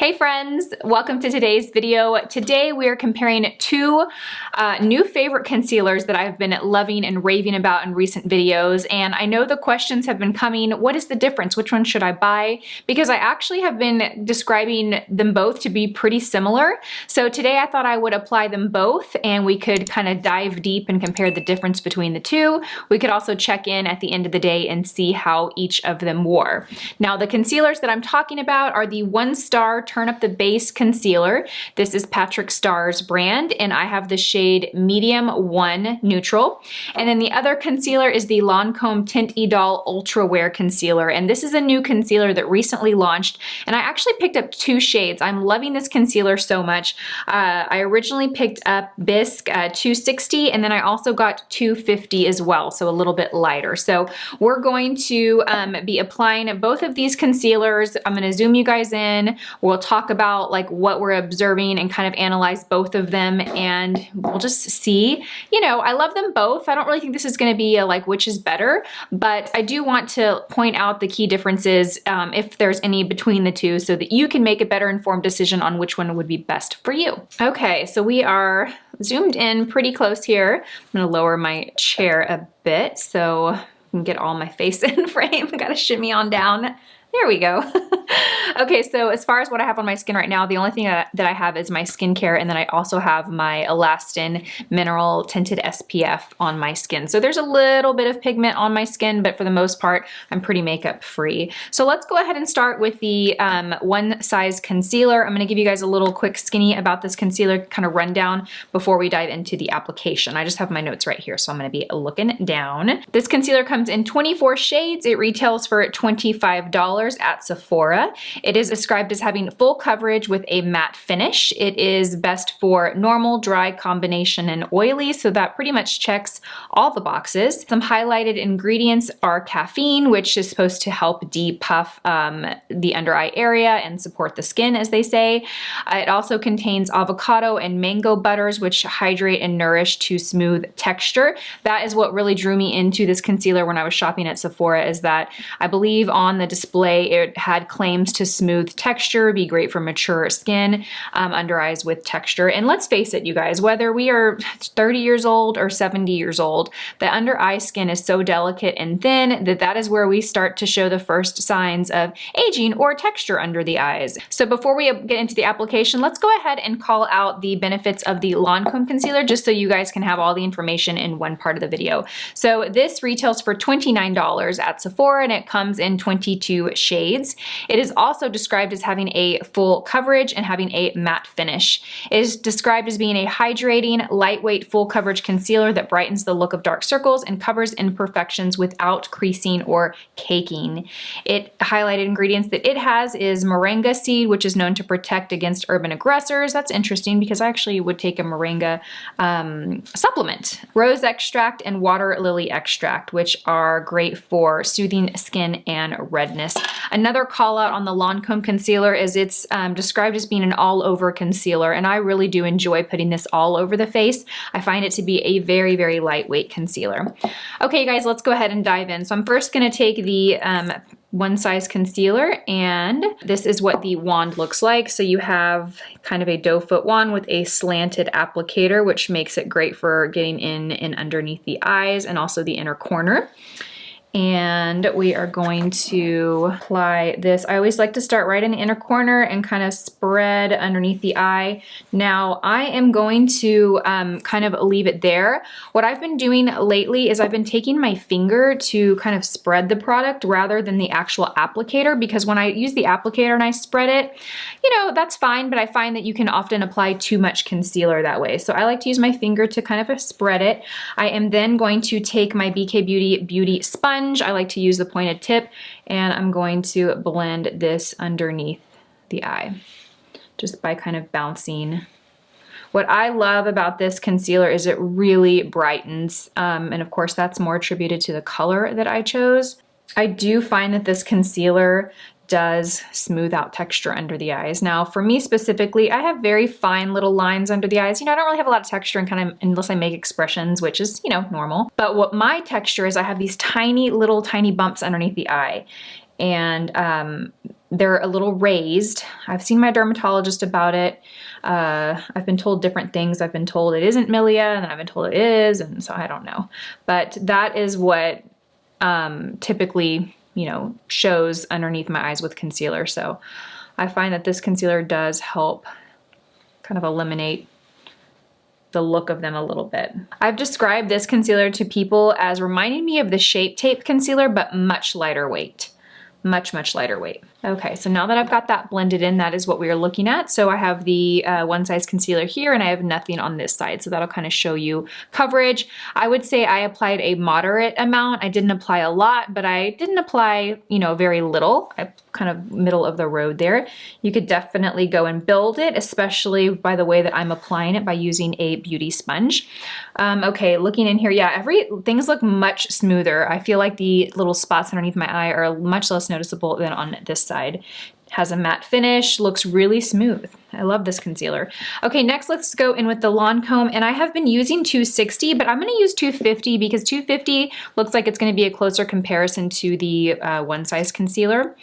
Hey friends, welcome to today's video. Today we are comparing two new favorite concealers that I've been loving and raving about in recent videos, and I know the questions have been coming, what is the difference? Which one should I buy? Because I actually have been describing them both to be pretty similar. So today I thought I would apply them both and we could kind of dive deep and compare the difference between the two. We could also check in at the end of the day and see how each of them wore. Now the concealers that I'm talking about are the Starr Turn Up the Base Concealer. This is Patrick Starr's brand, and I have the shade Medium 1 Neutral. And then the other concealer is the Lancome Teint Idole Ultra Wear Concealer, and this is a new concealer that recently launched, and I actually picked up two shades. I'm loving this concealer so much. I originally picked up Bisque 260, and then I also got 250 as well, so a little bit lighter. So we're going to be applying both of these concealers. I'm going to zoom you guys in. We'll talk about like what we're observing and kind of analyze both of them, and we'll just see. You know, I love them both. I don't really think this is going to be a like which is better, but I do want to point out the key differences if there's any between the two so that you can make a better informed decision on which one would be best for you. Okay, so we are zoomed in pretty close here. I'm going to lower my chair a bit so I can get all my face in frame. I got to shimmy on down. There we go. Okay, so as far as what I have on my skin right now, the only thing that I have is my skincare, and then I also have my Elastin Mineral Tinted SPF on my skin. So there's a little bit of pigment on my skin, but for the most part, I'm pretty makeup free. So let's go ahead and start with the One Size Concealer. I'm gonna give you guys a little quick skinny about this concealer kind of rundown before we dive into the application. I just have my notes right here, so I'm gonna be looking down. This concealer comes in 24 shades. It retails for $25 at Sephora. It is described as having full coverage with a matte finish. It is best for normal, dry, combination, and oily, so that pretty much checks all the boxes. Some highlighted ingredients are caffeine, which is supposed to help depuff the under eye area and support the skin, as they say. It also contains avocado and mango butters, which hydrate and nourish to smooth texture. That is what really drew me into this concealer when I was shopping at Sephora, is that I believe on the display it had claims to smooth texture, be great for mature skin, under eyes with texture. And let's face it, you guys, whether we are 30 years old or 70 years old, the under eye skin is so delicate and thin that is where we start to show the first signs of aging or texture under the eyes. So before we get into the application, let's go ahead and call out the benefits of the Lancome concealer just so you guys can have all the information in one part of the video. So this retails for $29 at Sephora, and it comes in 22 shades. It is also described as having a full coverage and having a matte finish. It is described as being a hydrating, lightweight, full coverage concealer that brightens the look of dark circles and covers imperfections without creasing or caking. It highlighted ingredients that it has is moringa seed, which is known to protect against urban aggressors. That's interesting because I actually would take a moringa supplement. Rose extract and water lily extract, which are great for soothing skin and redness. Another call out on the Lancome concealer is it's described as being an all-over concealer, and I really do enjoy putting this all over the face. I find it to be a very, very lightweight concealer. Okay, you guys, let's go ahead and dive in. So I'm first gonna take the One Size Concealer, and this is what the wand looks like. So you have kind of a doe foot wand with a slanted applicator, which makes it great for getting in and underneath the eyes and also the inner corner. And we are going to apply this. I always like to start right in the inner corner and kind of spread underneath the eye. Now I am going to kind of leave it there. What I've been doing lately is I've been taking my finger to kind of spread the product rather than the actual applicator, because when I use the applicator and I spread it, you know, that's fine, but I find that you can often apply too much concealer that way. So I like to use my finger to kind of spread it. I am then going to take my BK Beauty sponge. I like to use the pointed tip, and I'm going to blend this underneath the eye just by kind of bouncing. What I love about this concealer is it really brightens, and of course that's more attributed to the color that I chose. I do find that this concealer does smooth out texture under the eyes. Now for me specifically, I have very fine little lines under the eyes. You know, I don't really have a lot of texture and kind of, unless I make expressions, which is, you know, normal. But what my texture is, I have these tiny bumps underneath the eye. And they're a little raised. I've seen my dermatologist about it. I've been told different things. I've been told it isn't milia, and then I've been told it is, and so I don't know. But that is what typically, you know, shows underneath my eyes with concealer. So I find that this concealer does help kind of eliminate the look of them a little bit. I've described this concealer to people as reminding me of the Shape Tape concealer, but much lighter weight. Much lighter weight. Okay, so now that I've got that blended in, that is what we are looking at. So I have the one size concealer here, and I have nothing on this side. So that'll kind of show you coverage. I would say I applied a moderate amount. I didn't apply a lot, but I didn't apply, you know, very little. I kind of middle of the road there. You could definitely go and build it, especially by the way that I'm applying it by using a beauty sponge. Okay, looking in here, yeah, things look much smoother. I feel like the little spots underneath my eye are much less noticeable than on this side. Has a matte finish, looks really smooth. I love this concealer. Okay, next let's go in with the Lancome, and I have been using 260, but I'm gonna use 250 because 250 looks like it's gonna be a closer comparison to the one size concealer.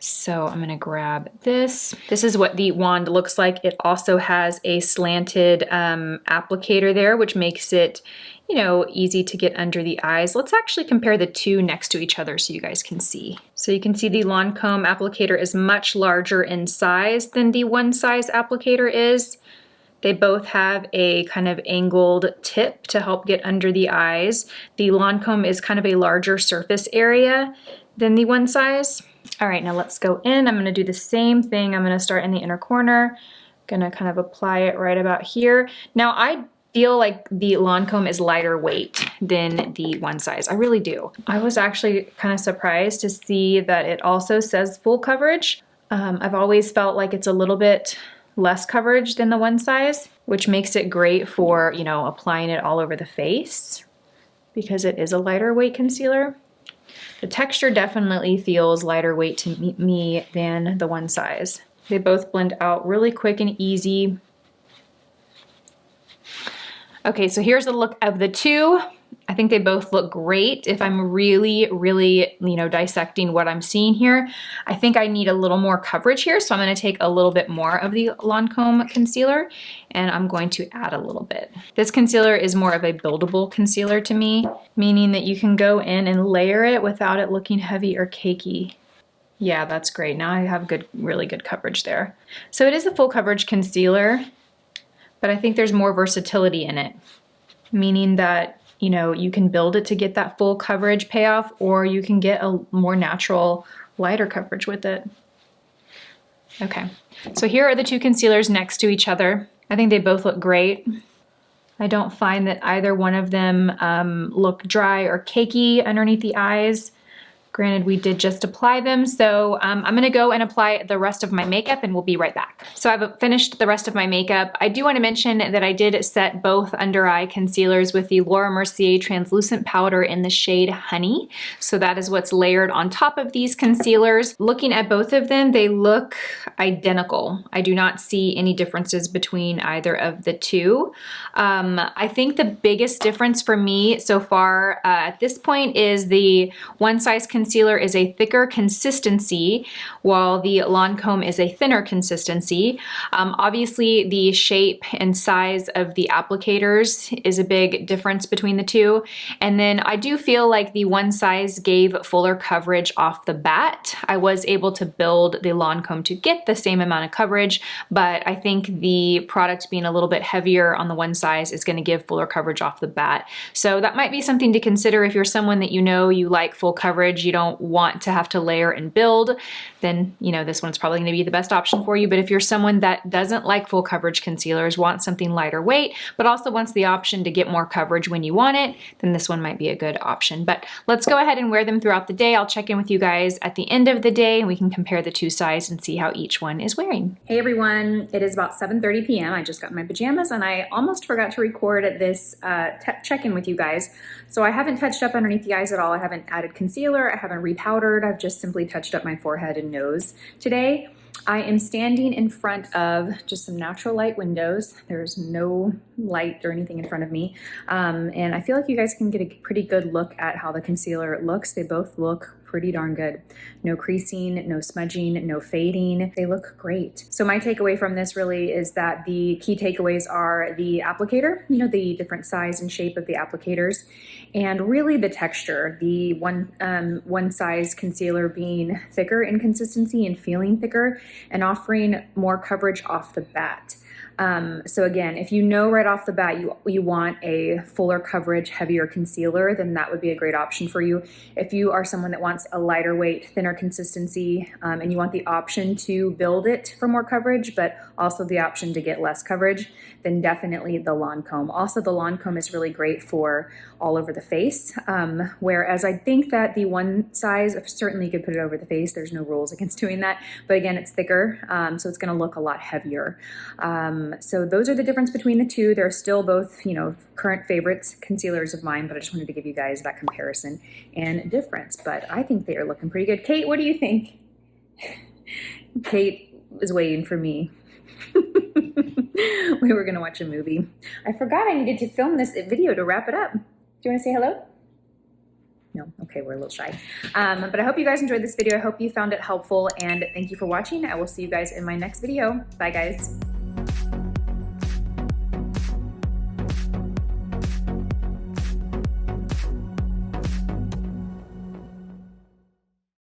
So I'm gonna grab this. This is what the wand looks like. It also has a slanted applicator there, which makes it, you know, easy to get under the eyes. Let's actually compare the two next to each other so you guys can see. So you can see the Lancome applicator is much larger in size than the one size applicator is. They both have a kind of angled tip to help get under the eyes. The Lancome is kind of a larger surface area than the one size. All right, now let's go in. I'm gonna do the same thing. I'm gonna start in the inner corner. Gonna kind of apply it right about here. Now I feel like the Lancome is lighter weight than the one size. I really do. I was actually kind of surprised to see that it also says full coverage. I've always felt like it's a little bit less coverage than the one size, which makes it great for, you know, applying it all over the face because it is a lighter weight concealer. The texture definitely feels lighter weight to me than the one size. They both blend out really quick and easy. Okay, so here's the look of the two. I think they both look great. If I'm really, you know, dissecting what I'm seeing here, I think I need a little more coverage here. So I'm gonna take a little bit more of the Lancome concealer and I'm going to add a little bit. This concealer is more of a buildable concealer to me, meaning that you can go in and layer it without it looking heavy or cakey. Yeah, that's great. Now I have really good coverage there. So it is a full coverage concealer, but I think there's more versatility in it, meaning that, you know, you can build it to get that full coverage payoff, or you can get a more natural, lighter coverage with it. Okay, so here are the two concealers next to each other. I think they both look great. I don't find that either one of them look dry or cakey underneath the eyes. Granted, we did just apply them, so I'm gonna go and apply the rest of my makeup and we'll be right back. So I've finished the rest of my makeup. I do wanna mention that I did set both under eye concealers with the Laura Mercier translucent powder in the shade Honey. So that is what's layered on top of these concealers. Looking at both of them, they look identical. I do not see any differences between either of the two. I think the biggest difference for me so far at this point is the one size concealer is a thicker consistency, while the Lancome is a thinner consistency. Obviously, the shape and size of the applicators is a big difference between the two. And then I do feel like the one size gave fuller coverage off the bat. I was able to build the Lancome to get the same amount of coverage, but I think the product being a little bit heavier on the one size is going to give fuller coverage off the bat. So that might be something to consider if you're someone that you know you like full coverage, you don't want to have to layer and build, then you know this one's probably going to be the best option for you. But if you're someone that doesn't like full coverage concealers, wants something lighter weight, but also wants the option to get more coverage when you want it, then this one might be a good option. But let's go ahead and wear them throughout the day. I'll check in with you guys at the end of the day and we can compare the two sizes and see how each one is wearing. Hey everyone, it is about 7:30 p.m. I just got my pajamas and I almost forgot to record this check-in with you guys. So I haven't touched up underneath the eyes at all. I haven't added concealer. I haven't repowdered. I've just simply touched up my forehead and nose today. I am standing in front of just some natural light windows. There's no light or anything in front of me. And I feel like you guys can get a pretty good look at how the concealer looks. They both look pretty darn good. No creasing, no smudging, no fading. They look great. So my takeaway from this really is that the key takeaways are the applicator, you know, the different size and shape of the applicators, and really the texture. The one size concealer being thicker in consistency and feeling thicker and offering more coverage off the bat. So again, if you know right off the bat you want a fuller coverage, heavier concealer, then that would be a great option for you. If you are someone that wants a lighter weight, thinner consistency, and you want the option to build it for more coverage, but also the option to get less coverage, then definitely the Lancome. Also, the Lancome is really great for all over the face, whereas I think that the one size, certainly you could put it over the face. There's no rules against doing that, but again, it's thicker, so it's gonna look a lot heavier. So those are the difference between the two. They're still both, you know, current favorites, concealers of mine, but I just wanted to give you guys that comparison and difference. But I think they are looking pretty good. Kate, what do you think? Kate is waiting for me. We were gonna watch a movie. I forgot I needed to film this video to wrap it up. Do you wanna say hello? No? Okay, we're a little shy. But I hope you guys enjoyed this video. I hope you found it helpful, and thank you for watching. I will see you guys in my next video. Bye, guys.